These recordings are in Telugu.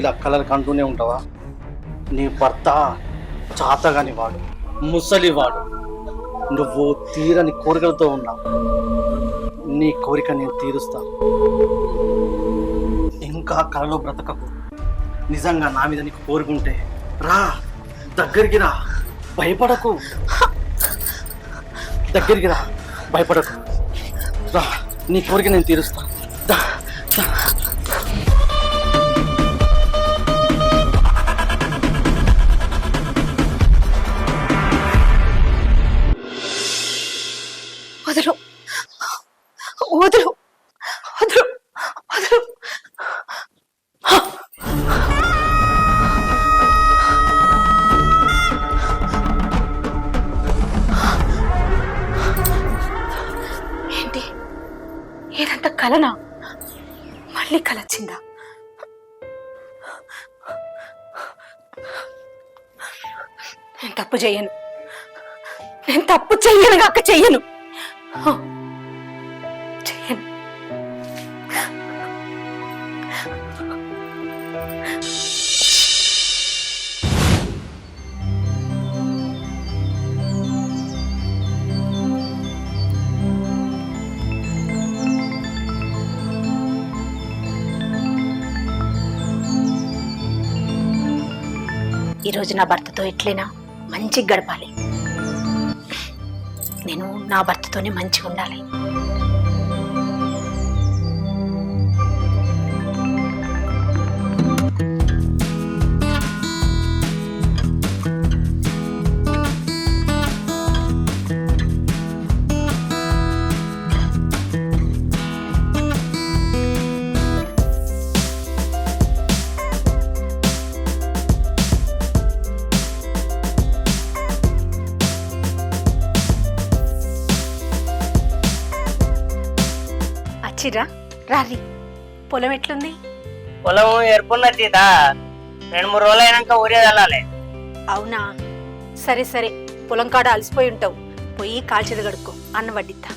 ఇలా కలర్ కంటూనే ఉంటావా? నీ భర్త చాతగాని వాడు, ముసలివాడు. నువ్వు తీరని కోరికలతో ఉన్నావు. నీ కోరిక నేను తీరుస్తాను. ఇంకా కలలో బ్రతకకు. నిజంగా నా మీద నీకు కోరుకుంటే రా, దగ్గరికి రా, భయపడకు. దగ్గరికి రా, భయపడకు. రా, నీ కోరిక నేను తీరుస్తాను. దా, దా. వదలు వదలు వదలు వదలు. ఏంటి ఏదంతా కలనా? మళ్ళీ కలొచ్చిందా? నేను తప్పు చెయ్యను. నేను తప్పు చెయ్యను కాక చెయ్యను. చెయ్యను. ఈరోజు నా భర్తతో ఎట్లైనా మంచిగా గడపాలి. నేను నా భర్తతోనే మంచిగా ఉండాలి. చిరా రారి. పొలం ఎట్లుంది? పొలం ఎరుపున్న సీత, 2-3 రోజులు అయినాక ఊరేది వెళ్ళాలి. అవునా? సరే సరే, పొలం కాడ అలసిపోయి ఉంటావు, పోయి కాల్చేది గడుక్కో, అన్న వడ్డిద్దా.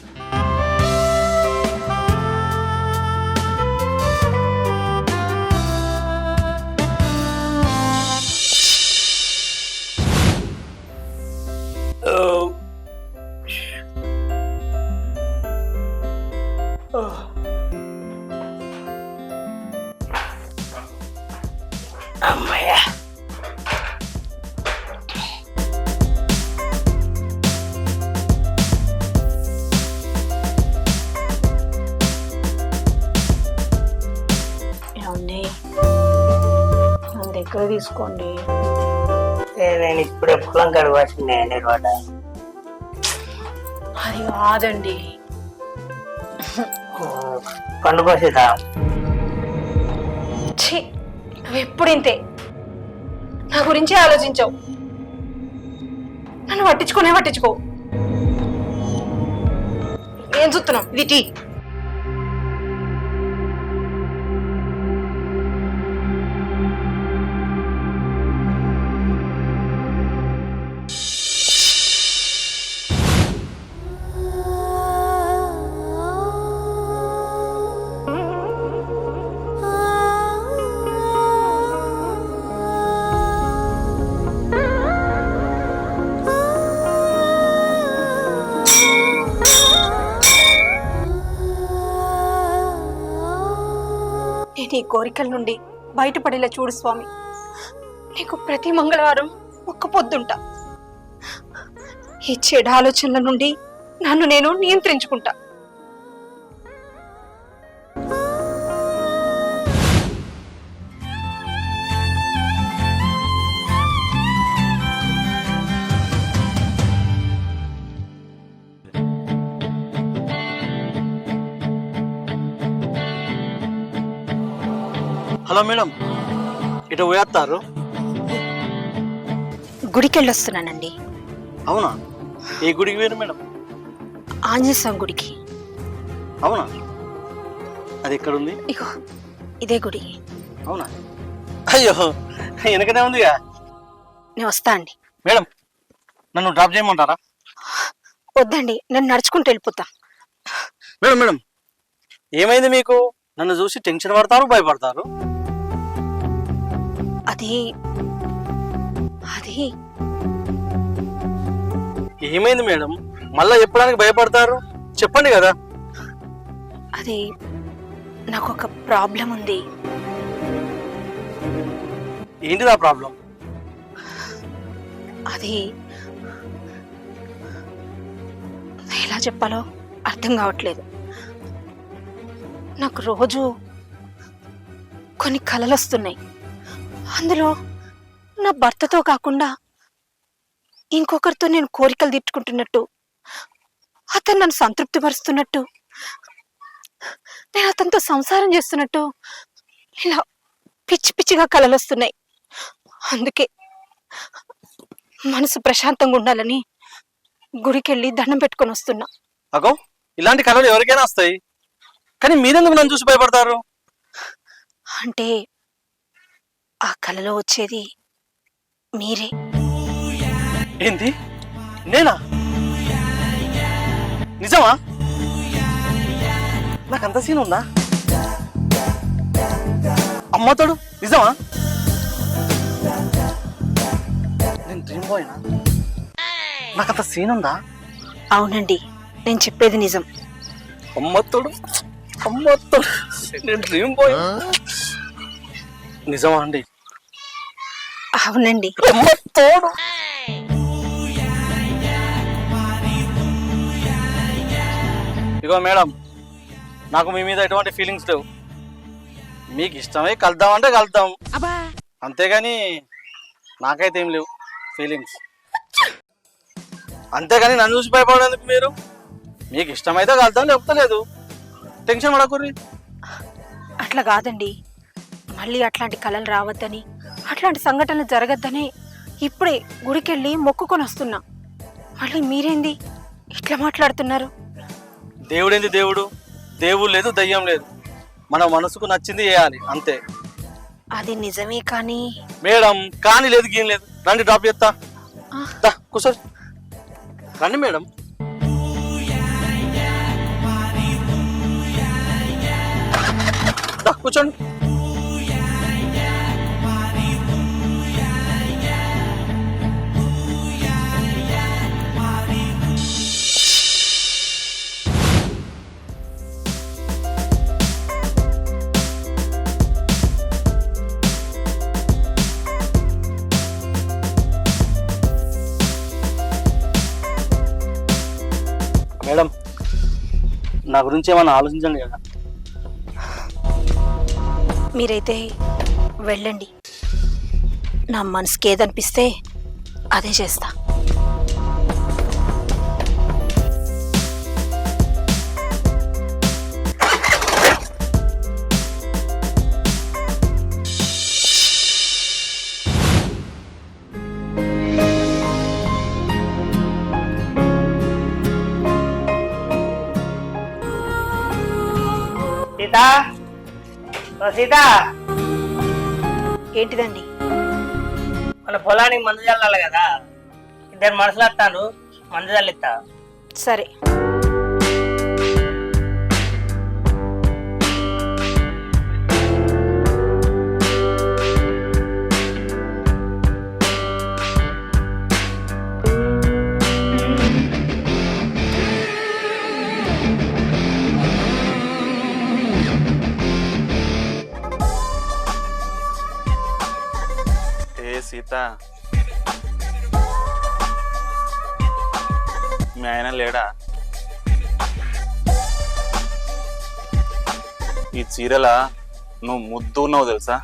అమ్మయ్యా, ఏమండి మన దగ్గర తీసుకోండి. నేను ఇప్పుడే పొలం కడవాల్సిందే నిర్వాడ. అది కాదండి, పండుగ సీత. ఛీ, నువ్వు ఎప్పుడు ఇంతే, నా గురించే ఆలోచించావు. నన్ను పట్టించుకో. ఏం చూస్తున్నావు? ఇది టీ. నీ కోరికల నుండి బయటపడేలా చూడు స్వామి. నీకు ప్రతి మంగళవారం ఒక్క పొద్దుంటా. ఈ చెడు ఆలోచనల నుండి నన్ను నేను నియంత్రించుకుంటా. హలో మేడం, ఇటు పోయేస్తారు? గుడికి వెళ్ళొస్తున్నానండి. అవునా? ఏ గుడికి వేరు మేడం? ఆంజనేయ స్వామి గుడికి. అవునా? అది ఎక్కడుంది? ఇగో ఇదే గుడి. అవునా? అయ్యో, వెనకనే ఉందిగా. నేను వస్తా అండి. మేడం, నన్ను డ్రాప్ చేయమంటారా? వద్దండి, నేను నడుచుకుంటూ వెళ్ళిపోతా. మేడం మేడం, ఏమైంది మీకు? నన్ను చూసి టెన్షన్ పడతారు, భయపడతారు. అది అది ఏమైంది మేడం? మళ్ళా చెప్పడానికి భయపడతారు, చెప్పండి కదా. అది నాకు ఒక ప్రాబ్లం ఉంది. ఏంటిది ఆ ప్రాబ్లం? అది ఎలా చెప్పాలో అర్థం కావట్లేదు. నాకు రోజు కొన్ని కలలు వస్తున్నాయి. అందులో నా భర్తతో కాకుండా ఇంకొకరితో నేను కోరికలు తీర్చుకుంటున్నట్టు, అతను నన్ను సంతృప్తిపరుస్తున్నట్టు, నేను అతనితో సంసారం చేస్తున్నట్టు ఇలా పిచ్చి పిచ్చిగా కలలు వస్తున్నాయి. అందుకే మనసు ప్రశాంతంగా ఉండాలని గుడికెళ్ళి దండం పెట్టుకొని వస్తున్నా. అగో, ఇలాంటి కళలు ఎవరికైనా వస్తాయి, కానీ మీరెందుకు నన్ను చూసి భయపడతారు? అంటే ఆ కలలో వచ్చేది మీరే. ఏంటి? నేనా? నిజమా? నాకంత సీన్ ఉందా? అమ్మతోడు నిజమా? నేను డ్రీమ్ బాయ్నా? నాకంత సీన్ ఉందా? అవునండి, నేను చెప్పేది నిజం. అమ్మతోడు అమ్మతోడు నేను డ్రీమ్ బాయ్. నిజమా అండి? అవునండి. అమ్మతోడు. ఇగో మేడం, నాకు మీ మీద ఎటువంటి ఫీలింగ్స్ లేవు. మీకు ఇష్టమై కలుద్దామంటే కలుద్దాం, అంతేగాని నాకైతే ఏం లేవు ఫీలింగ్స్. అంతేగాని నన్ను చూసి భయపడేందుకు మీరు? మీకు ఇష్టమైతే కలుద్దాం, లేకపోతే లేదు. టెన్షన్ పడకూరి. అట్లా కాదండి, మళ్ళీ అట్లాంటి కలలు రావద్దని, అట్లాంటి సంఘటనలు జరగద్దని ఇప్పుడే గుడికెళ్ళి మొక్కుకొని వస్తున్నా. మళ్ళీ మీరేంది ఇట్లా మాట్లాడుతున్నారు? దేవుడేంది దేవుడు? దేవుడు లేదు, దయ్యం లేదు. మన మనసుకు నచ్చింది చేయాలి, అంతే. అది నిజమే కానీ మేడం, కానీ లేదు గీం లేదు. రండి, డ్రాప్ చేస్తా. కూర్చో. రండి మేడం. కూర్చోండి. మేడం, నా గురించి ఏమన్నా ఆలోచించండి కదా. మీరైతే వెళ్ళండి, నా మనసుకి ఏదనిపిస్తే అదే చేస్తా. సీత, ఓ సీత, ఏంటిదండి? మన పొలానికి మందు చల్లాలి కదా, ఇద్దరు మనుషులు వస్తాను, మందు చల్లిస్తా. సరే. సీత, మీ ఆయన లేడా? ఈ చీరలా నువ్వు ముద్దు ఉన్నావు తెలుసా?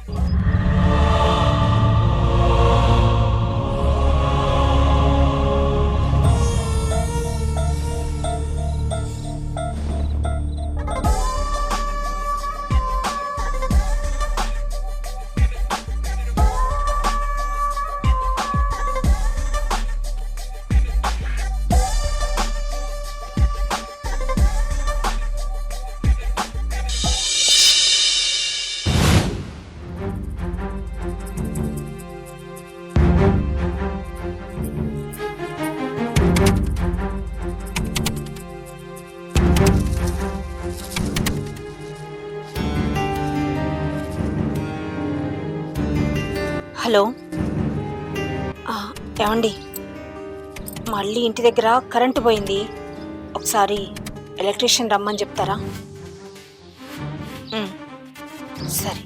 హలో ఏమండి, మళ్ళీ ఇంటి దగ్గర కరెంటు పోయింది. ఒకసారి ఎలక్ట్రీషియన్ రమ్మని చెప్తారా? సరే.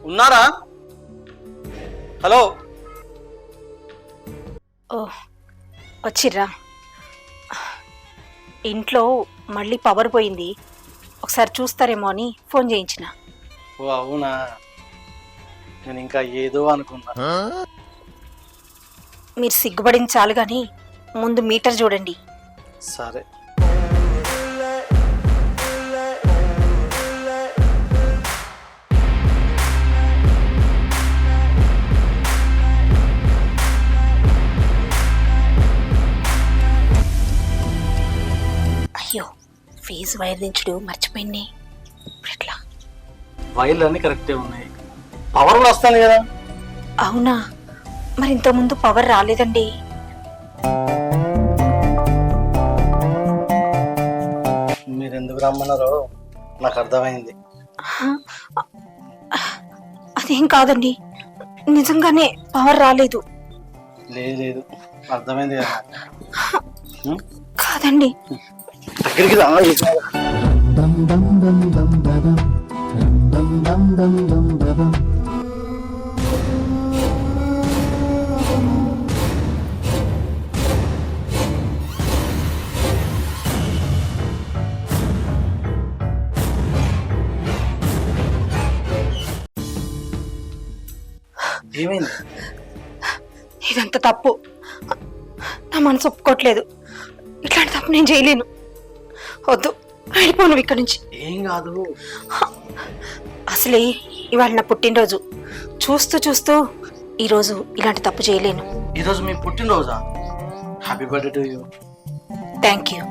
ఉన్నారా? హలో, ఓ వచ్చిర్రా. ఇంట్లో మళ్ళీ పవర్ పోయింది, ఒకసారి చూస్తారేమో అని ఫోన్ చేయించిన. ఓ అవునా, నేను ఇంకా ఏదో అనుకున్నా. మీరు సిగ్గుపడింది చాలు కానీ ముందు మీటర్ చూడండి. సరే. అయ్యో, ఫీజు వైర్ దించుడు మర్చిపోయింది. ఇప్పుడు ఎట్లా? వైర్లు అన్నీ కరెక్టే ఉన్నాయి, పవర్ కూడా వస్తాను కదా. అవునా, మరి ఇంతకుముందు పవర్ రాలేదండి. మీరు ఎందుకు రమ్మన్నారో నాకు అర్థమైంది. అదేం కాదండి, నిజంగానే పవర్ రాలేదు. లేదు అర్థమైంది కదా. కాదండి, దగ్గరికి రా. ఏమైంది? ఇదంతా తప్పు. నా మనసు ఒప్పుకోవట్లేదు. ఇట్లాంటి తప్పు నేను చేయలేను. వద్దు, వెళ్ళిపోను ఇక్కడి నుంచి. ఏం కాదు. అసలే ఇవాళ నా పుట్టినరోజు. చూస్తూ చూస్తూ ఈరోజు ఇలాంటి తప్పు చేయలేను. ఈరోజు మీ పుట్టినరోజా? Happy birthday to you. Thank you.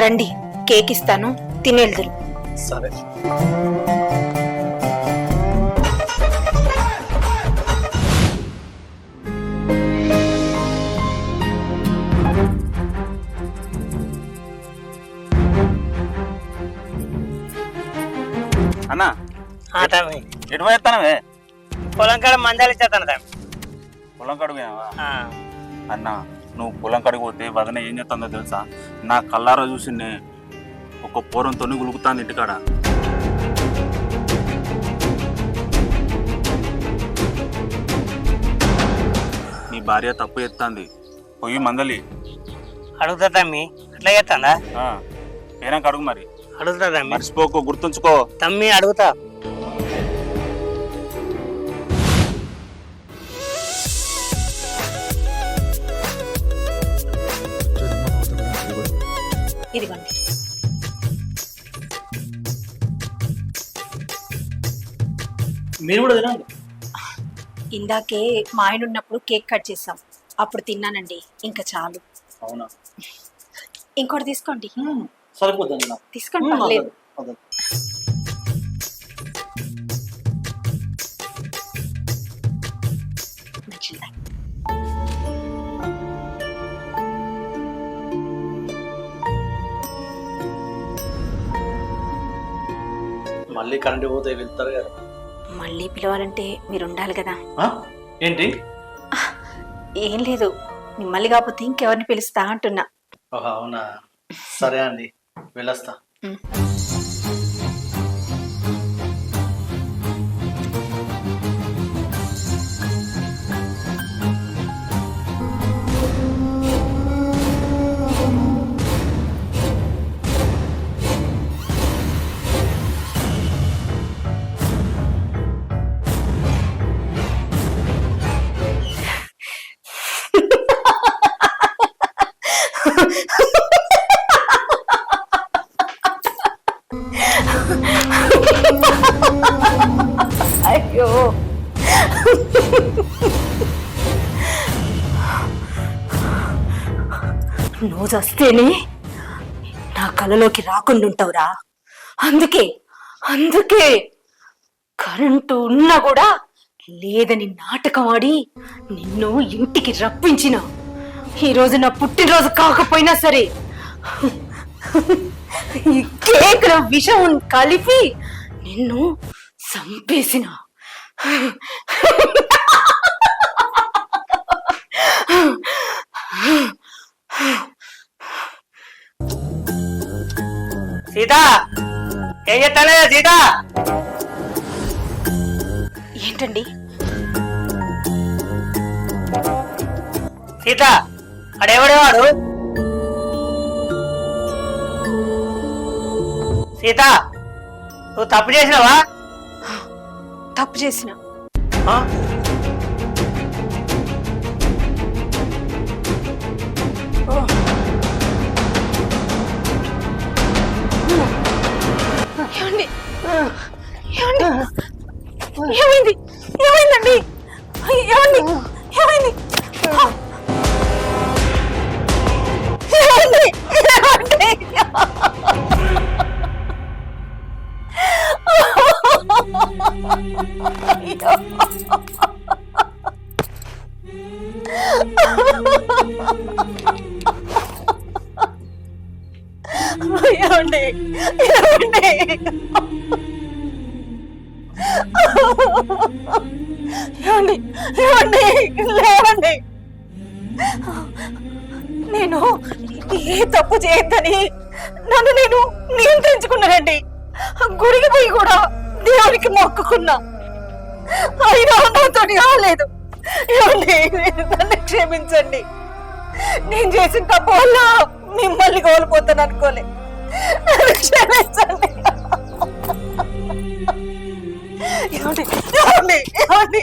రండి, కేక్ ఇస్తాను, తినేళ్దురు. సరే. అన్నా తమ్మి ఎటు పోయేస్తానవే? పొలం కాడ మందాలు ఇచ్చేస్తాను తమ్మి. పొలం కడుగు పోయినావా? అన్నా, నువ్వు పొలం కడుగు పోతే వదన ఏం చేస్తుందో తెలుసా? నా కల్లారా చూసి ఒక పూరంతో గులుకుతాను ఇంటికాడ. నీ భార్య తప్పు ఎత్తాంది, పొయ్యి మందలి. అడుగుతా తమ్మి, అట్లా చేస్తాడా? ఏనాక అడుగు మరి. అడుగుతా తమ్మి, మర్చిపోకు, గుర్తుంచుకో తమ్మి. అడుగుతా. ఇదిగోండి. మీరు కూడా తినండి. ఇందాకే మా ఆయన ఉన్నప్పుడు కేక్ కట్ చేసాం, అప్పుడు తిన్నానండి. ఇంకా చాలు. అవునా? ఇంకోటి తీసుకోండి. సరిపోద్దండి నాకు. తీసుకోండి, పర్లేదు. మంచిదా? మళ్ళీ కరెంట్ పోతే వెళ్తారు కదా. మళ్ళీ పిలవాలంటే మీరు ఉండాలి కదా. ఏంటి? ఏం లేదు, మిమ్మల్ని కాకపోతే ఇంకెవరిని పిలుస్తా అంటున్నా. అవునా? సరే అండి, వెళ్ళొస్తా. అయ్యో, నువ్వు వస్తేనే నా కలలోకి రాకుండా ఉంటావురా. అందుకే కరెంటు ఉన్నా కూడా లేదని నాటకం ఆడి నిన్ను ఇంటికి రప్పించిన. ఈరోజు నా పుట్టినరోజు కాకపోయినా సరే ఈ కేకులో విషం కలిపి నిన్ను చంపేసిన. సీత ఏం చెప్తానే సీత? ఏంటండి? సీత అడేవాడేవాడు? సీత నువ్వు తప్పు చేసినావా? తప్పు చేసిన. ఆ? ఏమండి? ఏమండి? ఏమైంది? ఏమైందండి? ఏమండి? ఏమైంది? ఏమండి? ఏమండి? అయ్యో. ఏమండి? ఏమండి? ఏమండి? ఏమండి? లేవండి. నేను ఏ తప్పు చేయొద్దని నన్ను నేను నియంత్రించుకున్నానండి. గుడికి పోయి కూడా దేవునికి మొక్కుకున్నా, అయినా నాతో కాలేదు. ఏమండి? నన్ను క్షమించండి. నేను చేసిన తప్పు వల్ల మిమ్మల్ని కోల్పోతాను అనుకోలే. నన్ను క్షమించండి. ఏమండి? ఏమండి? ఏమండి?